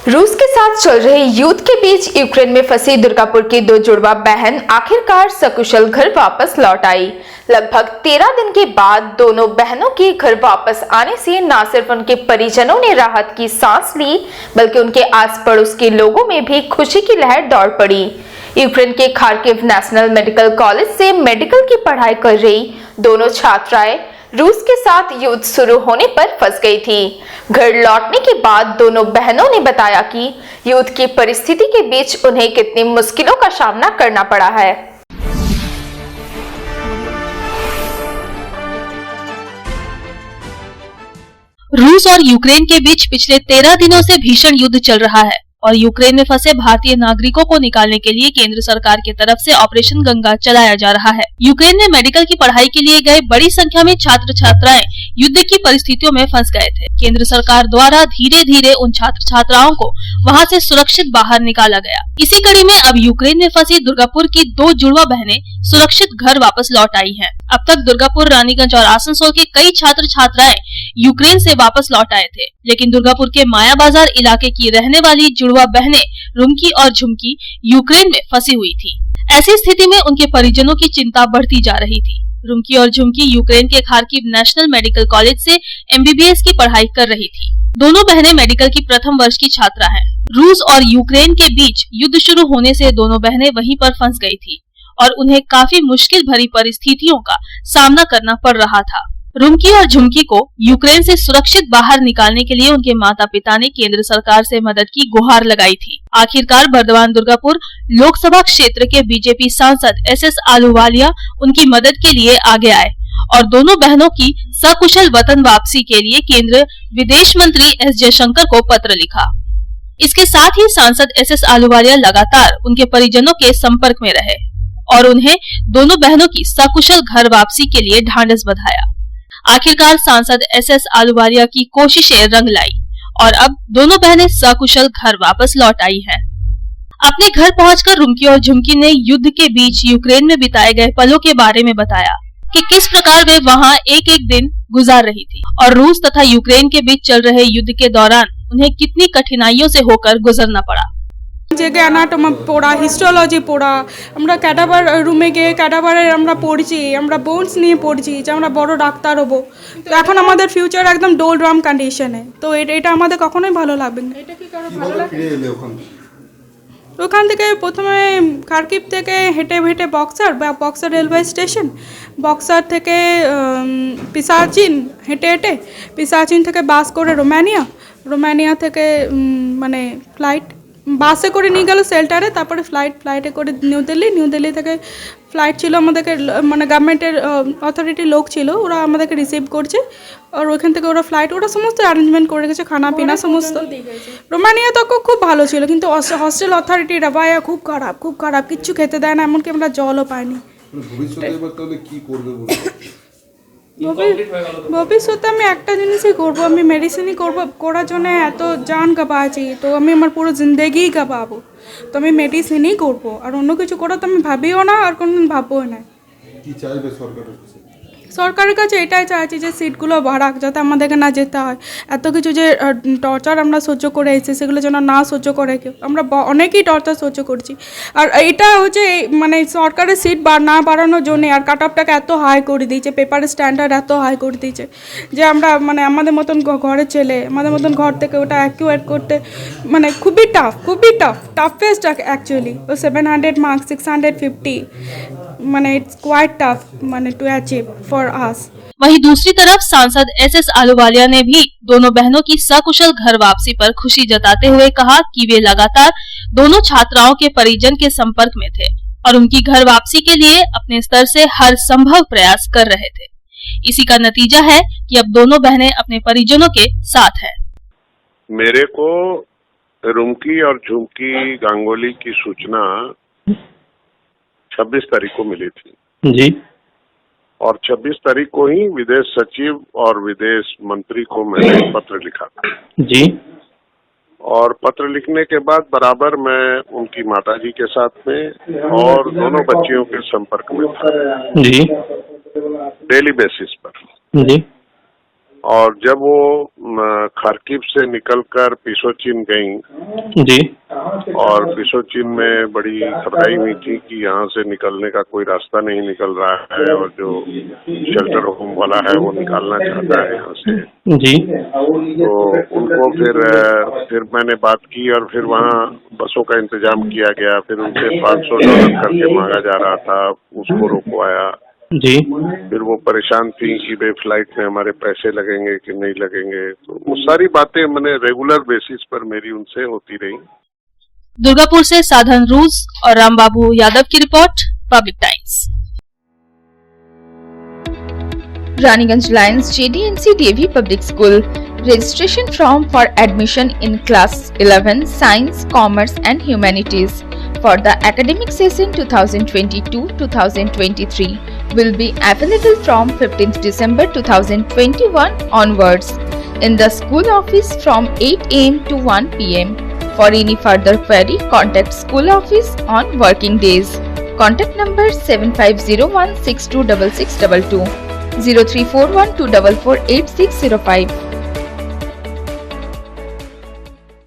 रूस के साथ चल रहे युद्ध के बीच यूक्रेन में फंसी दुर्गापुर की दो जुड़वा बहन आखिरकार सकुशल घर वापस लौट आई। लगभग 13 दिन के बाद दोनों बहनों के घर वापस आने से न सिर्फ उनके परिजनों ने राहत की सांस ली, बल्कि उनके आस पड़ोस के लोगों में भी खुशी की लहर दौड़ पड़ी। यूक्रेन के खार्किव नेशनल मेडिकल कॉलेज से मेडिकल की पढ़ाई कर रही दोनों छात्राएं रूस के साथ युद्ध शुरू होने पर फंस गई थी। घर लौटने के बाद दोनों बहनों ने बताया कि युद्ध की परिस्थिति के बीच उन्हें कितनी मुश्किलों का सामना करना पड़ा है। रूस और यूक्रेन के बीच पिछले 13 दिनों से भीषण युद्ध चल रहा है और यूक्रेन में फंसे भारतीय नागरिकों को निकालने के लिए केंद्र सरकार की तरफ से ऑपरेशन गंगा चलाया जा रहा है। यूक्रेन में मेडिकल की पढ़ाई के लिए गए बड़ी संख्या में छात्र छात्राएं युद्ध की परिस्थितियों में फंस गए थे। केंद्र सरकार द्वारा धीरे धीरे उन छात्र छात्राओं को वहां से सुरक्षित बाहर निकाला गया। इसी कड़ी में अब यूक्रेन में फंसी दुर्गापुर की दो जुड़वा बहनें सुरक्षित घर वापस लौट आई हैं। अब तक दुर्गापुर, रानीगंज और आसनसोल के कई छात्र छात्राएं यूक्रेन से वापस लौट आए थे, लेकिन दुर्गापुर के माया बाजार इलाके की रहने वाली जुड़वा बहनें रुमकी और झुमकी यूक्रेन में फंसी हुई थी। ऐसी स्थिति में उनके परिजनों की चिंता बढ़ती जा रही थी। रुमकी और झुमकी यूक्रेन के खार्किव नेशनल मेडिकल कॉलेज से MBBS की पढ़ाई कर रही थी। दोनों बहनें मेडिकल की प्रथम वर्ष की छात्रा हैं। रूस और यूक्रेन के बीच युद्ध शुरू होने से दोनों बहनें वहीं पर फंस गई थी और उन्हें काफी मुश्किल भरी परिस्थितियों का सामना करना पड़ रहा था। रुमकी और झुमकी को यूक्रेन से सुरक्षित बाहर निकालने के लिए उनके माता पिता ने केंद्र सरकार से मदद की गुहार लगाई थी। आखिरकार बर्दवान दुर्गापुर लोकसभा क्षेत्र के बीजेपी सांसद SS आलूवालिया उनकी मदद के लिए आगे आए और दोनों बहनों की सकुशल वतन वापसी के लिए केंद्र विदेश मंत्री S जयशंकर को पत्र लिखा। इसके साथ ही सांसद SS आलूवालिया लगातार उनके परिजनों के संपर्क में रहे और उन्हें दोनों बहनों की सकुशल घर वापसी के लिए ढांढस बंधाया। आखिरकार सांसद SS आलूवालिया की कोशिशें रंग लाई और अब दोनों बहनें सकुशल घर वापस लौट आई हैं। अपने घर पहुंचकर रुमकी और झुमकी ने युद्ध के बीच यूक्रेन में बिताए गए पलों के बारे में बताया कि किस प्रकार वे वहां एक एक दिन गुजार रही थी और रूस तथा यूक्रेन के बीच चल रहे युद्ध के दौरान उन्हें कितनी कठिनाइयों से होकर गुजरना पड़ा। जगह अनाटमी पढ़ा, हिस्टोलॉजी पढ़ा, আমরা ক্যাডাভার রুমে গিয়ে ক্যাডাভারের আমরা পড়ছি, আমরা বোনস নিয়ে পড়ছি যে আমরা বড় ডাক্তার হব। তো এখন আমাদের ফিউচার একদম ডোলড্রাম কন্ডিশনে। তো এটা আমাদের কখনোই ভালো লাগবে না। এটা কি কারো ভালো লাগে? ওখান থেকে প্রথমে খার্কিভ থেকে হেঁটে হেঁটে বক্সার রেলওয়ে স্টেশন, বক্সার থেকে পিসাচিন হেঁটে হেঁটে, পিসাচিন থেকে বাস করে রোমানিয়া থেকে মানে ফ্লাইট বাসে করে নিয়ে গেল শেল্টারে, তারপরে ফ্লাইটে করে নিউ দিল্লি থেকে ফ্লাইট ছিল আমাদেরকে, মানে গভর্নমেন্টের অথরিটি লোক ছিল, ওরা আমাদেরকে রিসিভ করছে আর ওইখান থেকে ওরা ওরা সমস্ত অ্যারেঞ্জমেন্ট করে রেখেছে, খানা পিনা সমস্ত। রোমানিয়া তো খুব ভালো ছিল, কিন্তু হস্টেল অথরিটিরা ভাইয়া খুব খারাপ, কিচ্ছু খেতে দেয় না, এমনকি আমরা জলও পাইনি। ভবিষ্যতে আমি একটা জিনিসই করবো, আমি মেডিসিনই করবো, করার জন্য এত জান কাঁপাচ্ছি, তো আমি আমার পুরো জিন্দেগি কাঁপাবো, তো আমি মেডিসিনই করবো, আর অন্য কিছু করা তো আমি ভাবিও না আর কোনোদিন ভাববো না। কি চাইবে সরকারের কাছে এটাই চাইছি যে সিটগুলো বাড়াক, যাতে আমাদেরকে না যেতে হয়, এত কিছু যে টর্চার আমরা সহ্য করে এসেছি সেগুলো যেন না সহ্য করে কেউ। আমরা অনেকেই টর্চার সহ্য করছি, আর এটা হচ্ছে মানে সরকারের সিট না বাড়ানোর জন্যে, আর কাট অফটাকে এত হাই করে দিয়েছে, পেপারের স্ট্যান্ডার্ড এত হাই করে দিয়েছে যে আমরা মানে আমাদের মতন ঘরের ছেলে, আমাদের মতন ঘর থেকে ওটা অ্যাকিউরেট করতে মানে খুবই টাফেস্ট অ্যাকচুয়ালি। 700 মার্কস 650 মানে इट्स क्वाइट टफ माने टू अचीव फॉर अस। वहीं दूसरी तरफ सांसद SS आलूवालिया ने भी दोनों बहनों की सकुशल घर वापसी पर खुशी जताते हुए कहा कि वे लगातार दोनों छात्राओं के परिजन के संपर्क में थे और उनकी घर वापसी के लिए अपने स्तर से हर संभव प्रयास कर रहे थे। इसी का नतीजा है कि अब दोनों बहनें अपने परिजनों के साथ हैं। मेरे को रुमकी और झुमकी गांगुली की सूचना 26 तारीख को मिली थी जी, और 26 तारीख को ही विदेश सचिव और विदेश मंत्री को मैंने पत्र लिखा था जी, और पत्र लिखने के बाद बराबर मैं उनकी माताजी के साथ में और दोनों बच्चियों के संपर्क में था जी, डेली बेसिस पर जी। और जब वो खार्किव से निकलकर पिसोचिन गई जी। और पिसोचिन में बड़ी घबराई हुई थी कि यहाँ से निकलने का कोई रास्ता नहीं निकल रहा है और जो शेल्टर होम वाला है वो निकालना चाहता है यहाँ से जी। तो उनको फिर मैंने बात की और फिर वहाँ बसों का इंतजाम किया गया। फिर उनसे $500 करके मांगा जा रहा था, उसको रोकवाया। जी। फिर वो परेशान थी कि भाई फ्लाइट में हमारे पैसे लगेंगे कि नहीं लगेंगे। तो वो सारी बातें मैंने रेगुलर बेसिस पर मेरी उनसे होती रही। दुर्गापुर से साधन रूस और रामबाबू यादव की report, public times. Raniganj Lions JDNC DAV Public School. Registration form for admission in class 11 Science, Commerce and Humanities for the academic session 2022-2023 will be available from 15th December 2021 onwards in the school office from 8 am to 1 pm. For any further query, contact school office on working days. Contact number 7501626622. 0341 244 8605